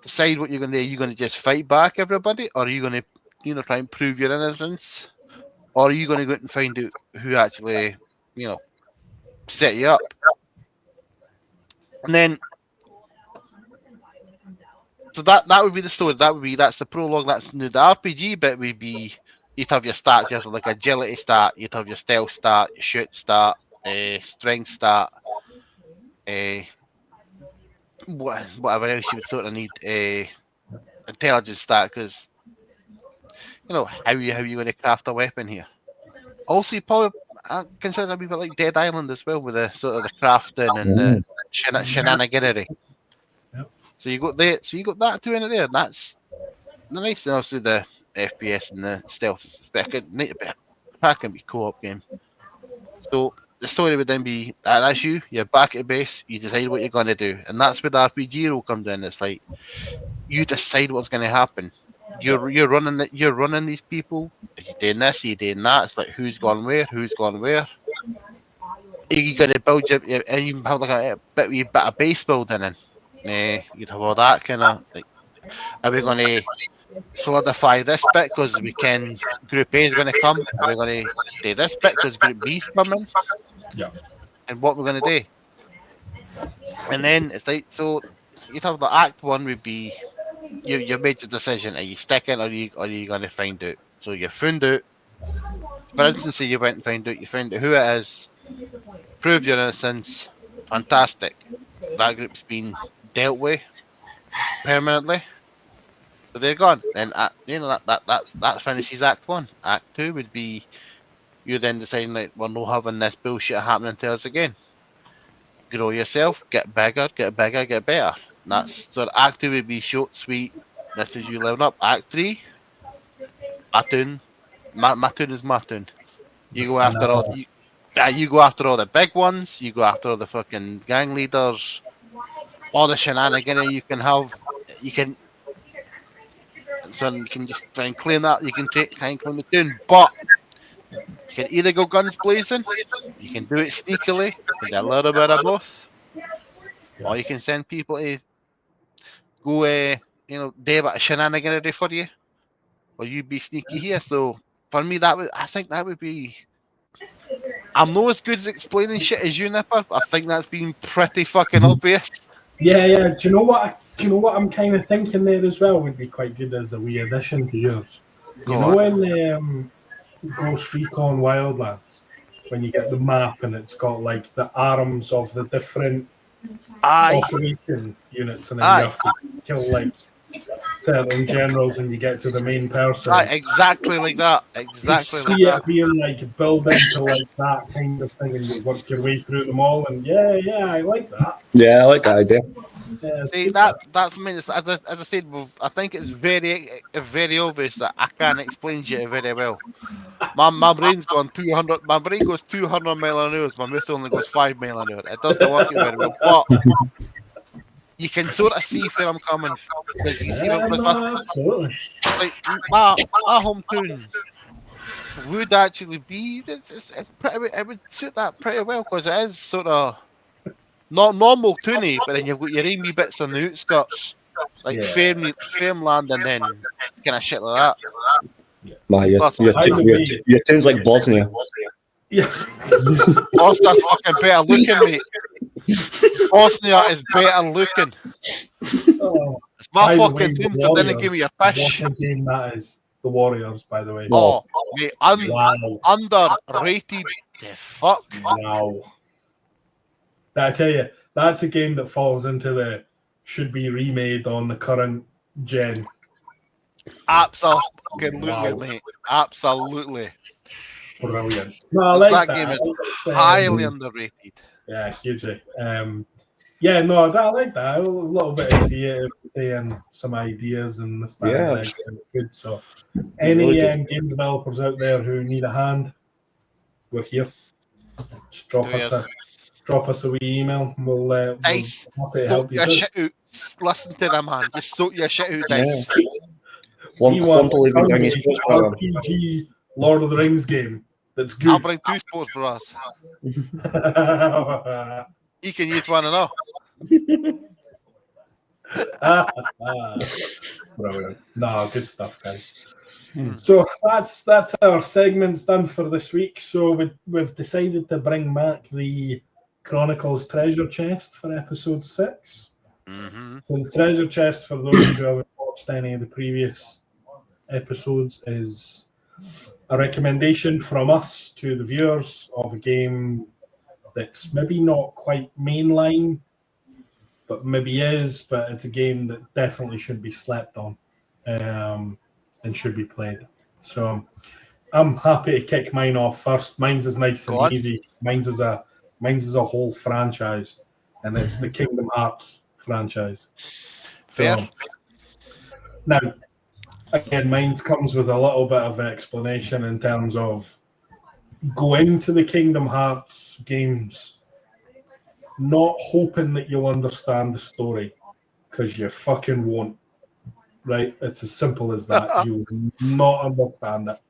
decide what you're going to do. Are you going to just fight back everybody, or are you going to try and prove your innocence, or are you going to go out and find out who actually set you up? And then so that would be the story. That's the prologue. That's the RPG bit would be you'd have your stats. You have like agility stat. You'd have your stealth stat, your shoot stat, strength stat, whatever else you would sort of need. Intelligence stat, because how are you going to craft a weapon here? Also, you probably consider a wee bit like Dead Island as well, with the sort of the crafting and the shenaniganery. Yep. So you got that too in it there. And that's the nice thing. Obviously, the FPS and the stealth is that can be co-op game. So the story would then be that's you're back at base, you decide what you're going to do, and that's where the RPG role comes in. It's like you decide what's going to happen. You're running these people. Are you doing this? Are you doing that? It's like who's gone where? Are you going to build and you have like a bit of base building in? You'd have all that kind of like. Are we going to solidify this bit because we can Group A is going to come? Are we going to do this bit because Group B is coming? Yeah. And what we're going to do? And then it's like so. You'd have the Act 1 would be. You made the decision. Are you sticking or are you going to find out? So you found out. For instance, you went and found out who it is. Prove your innocence. Fantastic. That group's been dealt with permanently. So they're gone. Then that finishes Act 1. Act 2 would be you then deciding like we're not having this bullshit happening to us again. Grow yourself, get bigger, get better. And that's so Act 2 would be short, sweet. This is you leveling up. Act 3, my tune. My tune is my tune. You go after you go after all the big ones. You go after all the fucking gang leaders. all the shenanigans you can have. You can just try and claim that. You can try and claim the tune, but you can either go guns blazing, you can do it sneakily, you can do a little bit of both, or you can send people to go, do a bit of shenaniganery for you, or you be sneaky here. So for me, I think that would be. I'm not as good as explaining shit as you, Nipper, but I think that's been pretty fucking obvious. Yeah. Do you know what I'm kind of thinking there as well would be quite good as a wee addition to yours. In Ghost Recon Wildlands, when you get the map and it's got like the arms of the different operation units, and then you have to kill like certain generals, and you get to the main person. Exactly like that. Exactly like that. See it being like build into like that kind of thing, and you work your way through them all. And yeah, I like that. Yeah, I like that idea. Yeah, see, that's me. As I said, I think it's very, very obvious that I can't explain shit very well. My brain's gone 200. My brain goes 200 mile an hour. My wrist only goes 5 mile an hour. It doesn't work very well, but you can sort of see where I'm coming from. Because you see, absolutely. Like my hometown would actually be. It's pretty. It would suit that pretty well because it is sort of not normal toony, but then you've got your wee bits on the outskirts, like farmland, and then kind of shit like that. Your tune's like Bosnia. Yeah. Bosnia's fucking better looking, mate. Bosnia is better looking. It's my fucking team that didn't give me a fish. What a game that is. The Warriors, by the way. Oh, mate, underrated. The fuck. Wow. I tell you, that's a game that falls into the should be remade on the current gen. Absolutely, mate. Absolutely. Brilliant. No, I like that game is highly underrated. Yeah, hugely. I like that. A little bit of creativity and some ideas and the style. It's good. So, any game developers out there who need a hand, we're here. Just drop us a wee email. We'll Dice. help you. Shit out. Listen to them, man. Just sort your shit out, Dice. RPG Lord of the Rings game that's good. I'll bring 2 sports bras. You can use one and all. Brilliant. No, good stuff, guys. So that's our segments done for this week. So we've decided to bring back the Chronicles treasure chest for episode 6. Mm-hmm. So the treasure chest, for those who haven't watched any of the previous episodes, is a recommendation from us to the viewers of a game that's maybe not quite mainline, but maybe is, but it's a game that definitely should be slept on and should be played. So I'm happy to kick mine off first. Mine's is nice and easy. Mine's is a whole franchise, and it's the Kingdom Hearts franchise. Fair. Now, again, mine comes with a little bit of explanation in terms of go into the Kingdom Hearts games not hoping that you'll understand the story, because you fucking won't. Right? It's as simple as that. You will not understand it.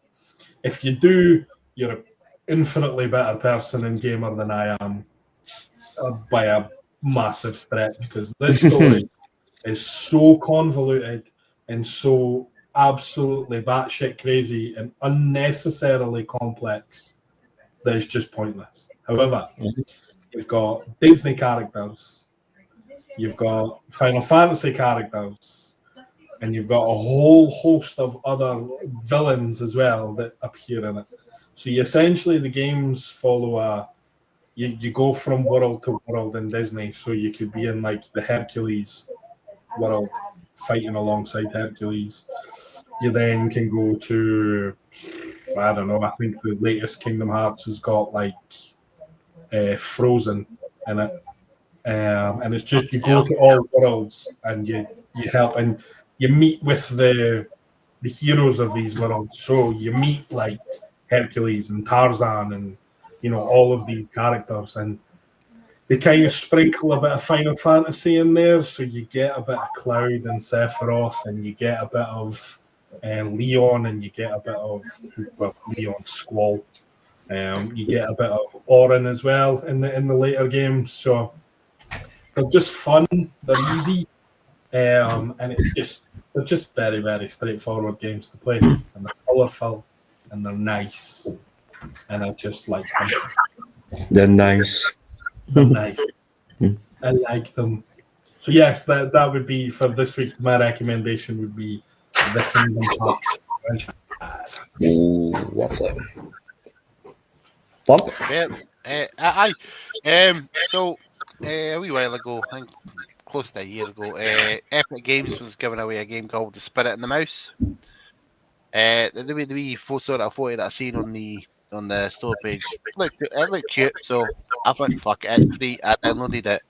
If you do, you're an infinitely better person and gamer than I am by a massive stretch, because this story is so convoluted and so absolutely batshit crazy and unnecessarily complex that it's just pointless. However, you've got Disney characters, you've got Final Fantasy characters, and you've got a whole host of other villains as well that appear in it. So the games follow you go from world to world in Disney. So you could be in like the Hercules world fighting alongside Hercules. You then can go to, I don't know, I think the latest Kingdom Hearts has got like Frozen in it. And it's just you go to all worlds and you help and you meet with the heroes of these worlds. So you meet like Hercules and Tarzan and all of these characters, and they kind of sprinkle a bit of Final Fantasy in there, so you get a bit of Cloud and Sephiroth, and you get a bit of Leon, and you get a bit of Leon Squall. You get a bit of Orin as well in the later games, so they're just fun. They're easy, and they're just very, very straightforward games to play, and they're colourful and they're nice, and I just like them. They're nice. They're nice. I like them. So yes, that would be for this week. My recommendation would be the Kingdom Hearts franchise. Ooh, lovely. Bump? Aye. So a wee while ago, I think close to a year ago, Epic Games was giving away a game called The Spirit and the Mouse. The wee sort of photo that I seen on the store page it looked cute, so I thought, fuck it, it's free. I downloaded it.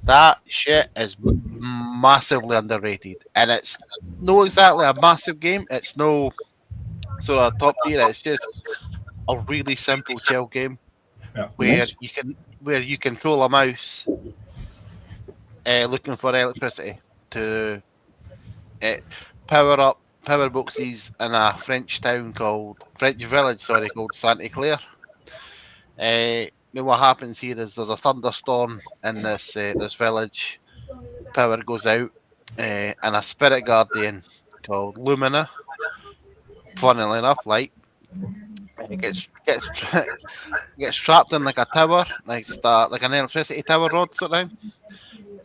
That shit is massively underrated, and it's no exactly a massive game. It's no sort of top tier. It's just a really simple chill game where you control a mouse looking for electricity to power boxes in a French village called Santa Claire. What happens here is there's a thunderstorm in this village. Power goes out, and a spirit guardian called Lumina, funnily enough, it gets trapped in like a tower, like an electricity tower rod sort of thing.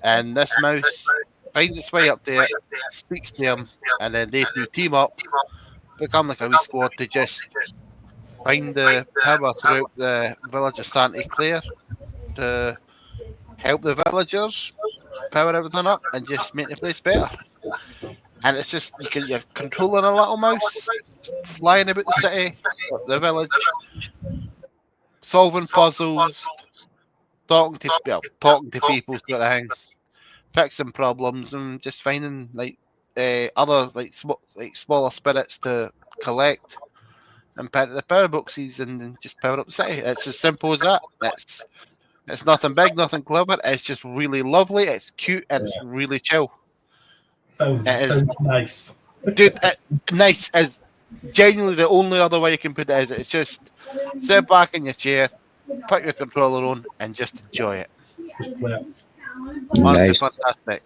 And this mouse finds its way up there, speaks to him, and then they two team up, become like a wee squad to just find the power throughout the village of Santa Claire to help the villagers power everything up and just make the place better. And it's just you're controlling a little mouse, flying about the city, the village, solving puzzles, talking to people, sort of thing, fixing problems, and just finding other smaller spirits to collect and put the power boxes and just power up the city. It's as simple as that. It's nothing big, nothing clever. It's just really lovely. It's cute and it's really chill. Sounds nice. Dude, nice is genuinely the only other way you can put it is it's just sit back in your chair, put your controller on, and just enjoy it. Just play it. Honestly, fantastic.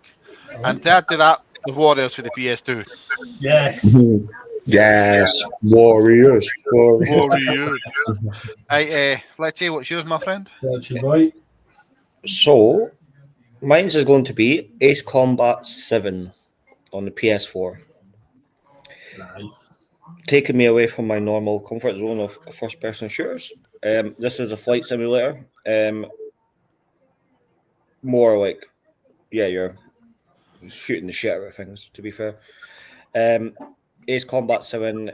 And to add to that, the Warriors for the PS2. Yes. Yes. Warriors. Right, let's see what's yours, my friend. That's your boy. So, mine's is going to be Ace Combat 7 on the PS4. Nice. Taking me away from my normal comfort zone of first-person shooters. This is a flight simulator. More like, you're shooting the shit out of things, to be fair. Ace Combat 7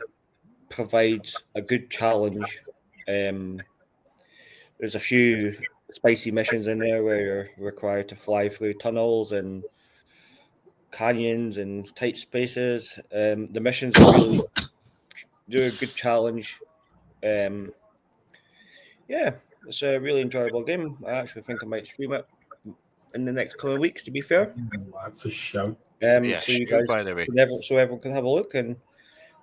provides a good challenge. There's a few spicy missions in there where you're required to fly through tunnels and canyons and tight spaces. The missions really do a good challenge. It's a really enjoyable game. I actually think I might stream it in the next couple of weeks, to be fair. That's a shout. So you guys, by the way, so everyone can have a look and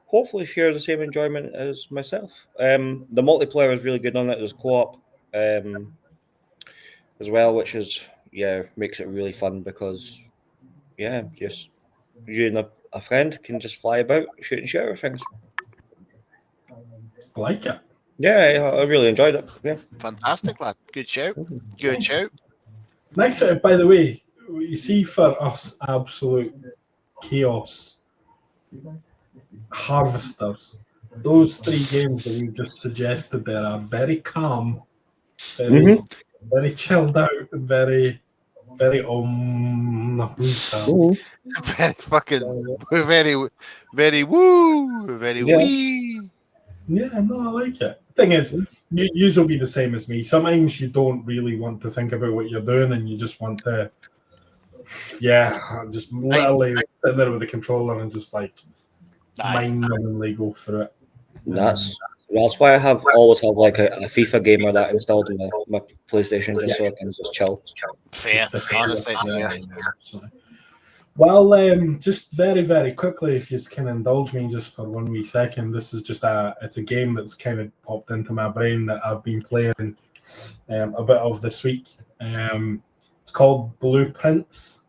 hopefully share the same enjoyment as myself. The multiplayer is really good on it. There's co-op as well, which is makes it really fun because just you and a friend can just fly about, shoot and share things. I like it. Yeah, I really enjoyed it. Yeah, fantastic, lad. Good shout. Good shout. Nice. By the way, you see, for us, absolute chaos harvesters. Those three games that you just suggested there are very calm, very chilled out, and very very fucking very woo, very wee. Yeah, no, I like it. Thing is, you will be the same as me. Sometimes you don't really want to think about what you're doing, and you just want to, just literally sit there with the controller and just mind-numbingly go through it. That's That's why I always have like a FIFA game or that installed on my PlayStation, just so I can just chill. Fair, honestly, yeah. Well, just very, very quickly, if you can indulge me just for 1 wee second, this is just it's a game that's kind of popped into my brain that I've been playing a bit of this week. It's called Blueprints,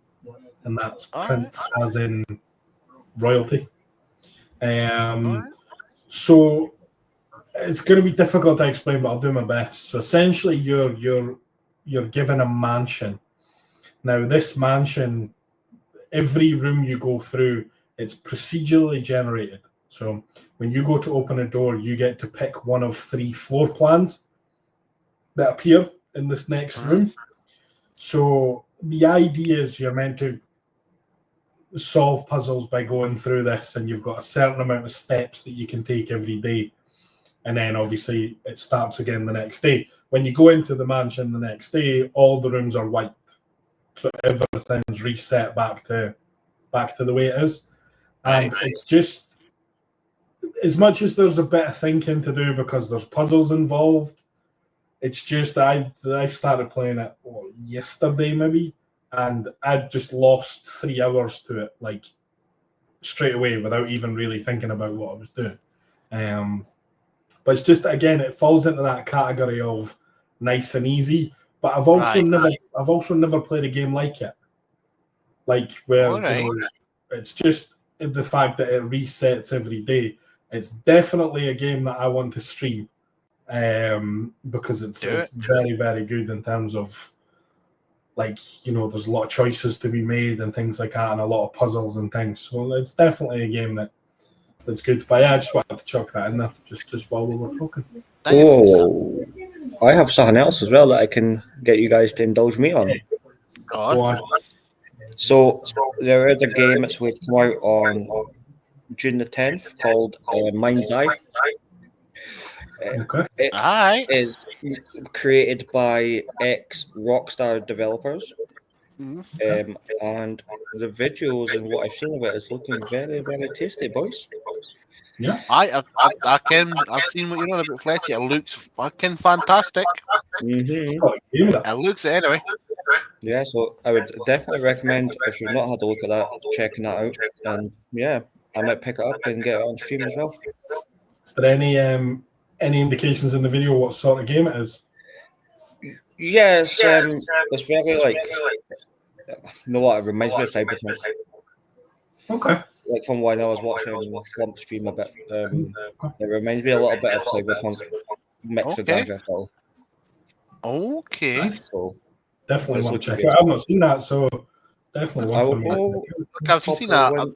and that's prints as in royalty. So it's going to be difficult to explain, but I'll do my best. So essentially, you're given a mansion. Now, this mansion, every room you go through, it's procedurally generated. So when you go to open a door, you get to pick one of 3 floor plans that appear in this next room. So the idea is you're meant to solve puzzles by going through this, and you've got a certain amount of steps that you can take every day. And then obviously it starts again the next day. When you go into the mansion the next day, all the rooms are white. So everything's reset back to the way it is. And it's just, as much as there's a bit of thinking to do because there's puzzles involved, it's just I started playing it yesterday maybe, and I just lost 3 hours to it, like straight away, without even really thinking about what I was doing. But it's just, again, it falls into that category of nice and easy. But I've also never played a game like it, like where it's just the fact that it resets every day. It's definitely a game that I want to stream, because it's very, very good in terms of, like, there's a lot of choices to be made and things like that, and a lot of puzzles and things. So it's definitely a game that's good. But yeah, I just wanted to chuck that in there just while we were talking. Oh, I have something else as well that I can get you guys to indulge me on. Go on. So there is a game that's going to come out on June the 10th called Mind's Eye. It is created by ex-Rockstar developers. And the videos and what I've seen of it is looking very, very tasty, boys. Yeah, I've seen what you're on about, Fletcher. It looks fucking fantastic. It looks it anyway. Yeah, so I would definitely recommend, if you've not had a look at that, checking that out. And yeah, I might pick it up and get it on stream as well. Is there any indications in the video what sort of game it is? Yes, it's very like, you know what, it reminds me of Cyberpunk. Okay. Like from when I was watching Flump stream a bit, it reminds me a little bit of Cyberpunk mixed with Grand Theft Auto. Okay. Nice. So definitely want to check it out. I've not seen that, so definitely want to look, I've seen that.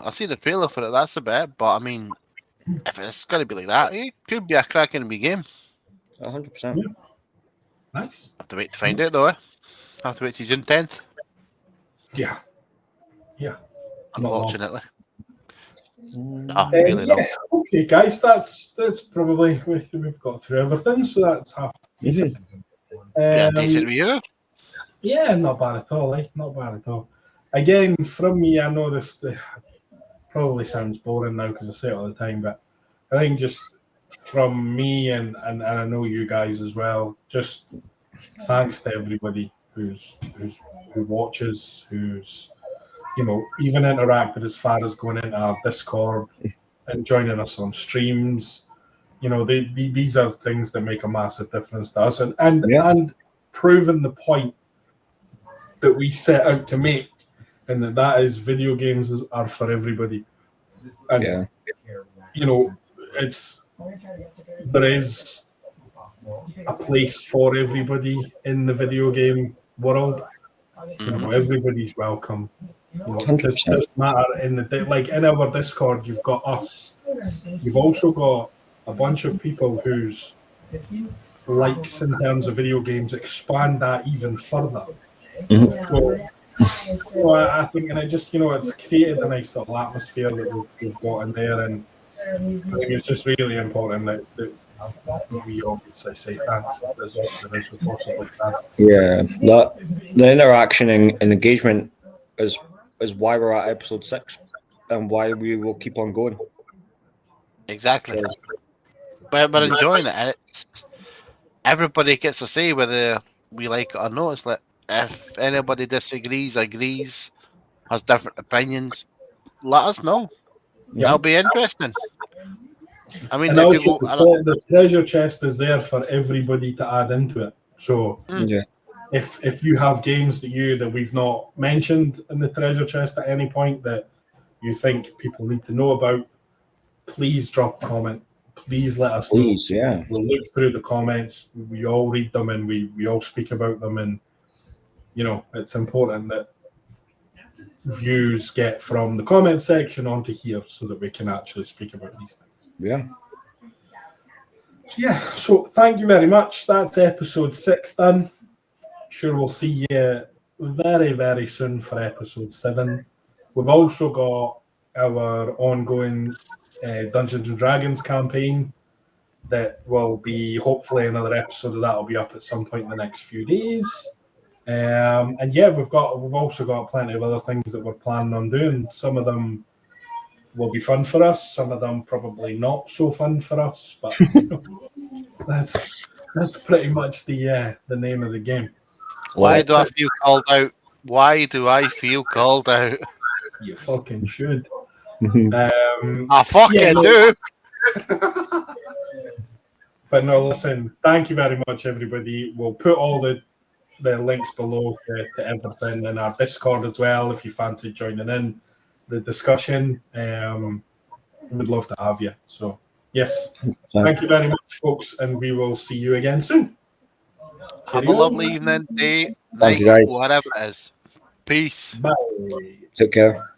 I've seen the trailer for it. That's a bit, but I mean, if it's going to be like that, it could be a cracking big game. 100%. Yeah. Nice. Have to wait to find out, though. Have to wait till June 10th. Yeah. Unfortunately. Really not. Okay, guys, that's probably we've got through everything, so that's half decent. Decent review. Yeah, not bad at all. Not bad at all. Again, from me, I know this probably sounds boring now because I say it all the time, but I think just from me and I know you guys as well, just thanks to everybody who watches, who's even interacted as far as going into our Discord and joining us on streams. These are things that make a massive difference to us, and proving the point that we set out to make, and that is video games are for everybody. And there is a place for everybody in the video game world. Everybody's welcome. It doesn't matter in our Discord. You've got us. You've also got a bunch of people whose likes in terms of video games expand that even further. So I think, and it's created a nice little atmosphere that we've got in there, and I think it's just really important that we obviously say thanks as often as we possibly can. Yeah, the interaction and engagement is why we're at episode 6 and why we will keep on going. Exactly. But we're enjoying it, and it's everybody gets a say whether we like it or not. It's like if anybody disagrees, agrees, has different opinions, let us know. Yeah. That'll be interesting. I mean, And if you also, go, the treasure chest is there for everybody to add into it. So if you have games that we've not mentioned in the treasure chest at any point that you think people need to know about, please drop a comment. Please let us know. Yeah. We'll look through the comments. We all read them and we all speak about them. And, it's important that views get from the comment section onto here so that we can actually speak about these things. So thank you very much. That's episode 6 done. Sure, we'll see you very, very soon for episode 7. We've also got our ongoing Dungeons and Dragons campaign that will be hopefully another episode of that will be up at some point in the next few days. And we've also got plenty of other things that we're planning on doing. Some of them will be fun for us. Some of them probably not so fun for us. But that's pretty much the name of the game. Why do I feel called out? Why do I feel called out? You fucking should. I fucking do. But no, listen. Thank you very much, everybody. We'll put all the links below to everything in our Discord as well if you fancy joining in the discussion. We'd love to have you. So, yes, thank you very much, folks, and we will see you again soon. Have a lovely evening, day, Thank night, you, guys. whatever it is. Peace. Bye. Take care.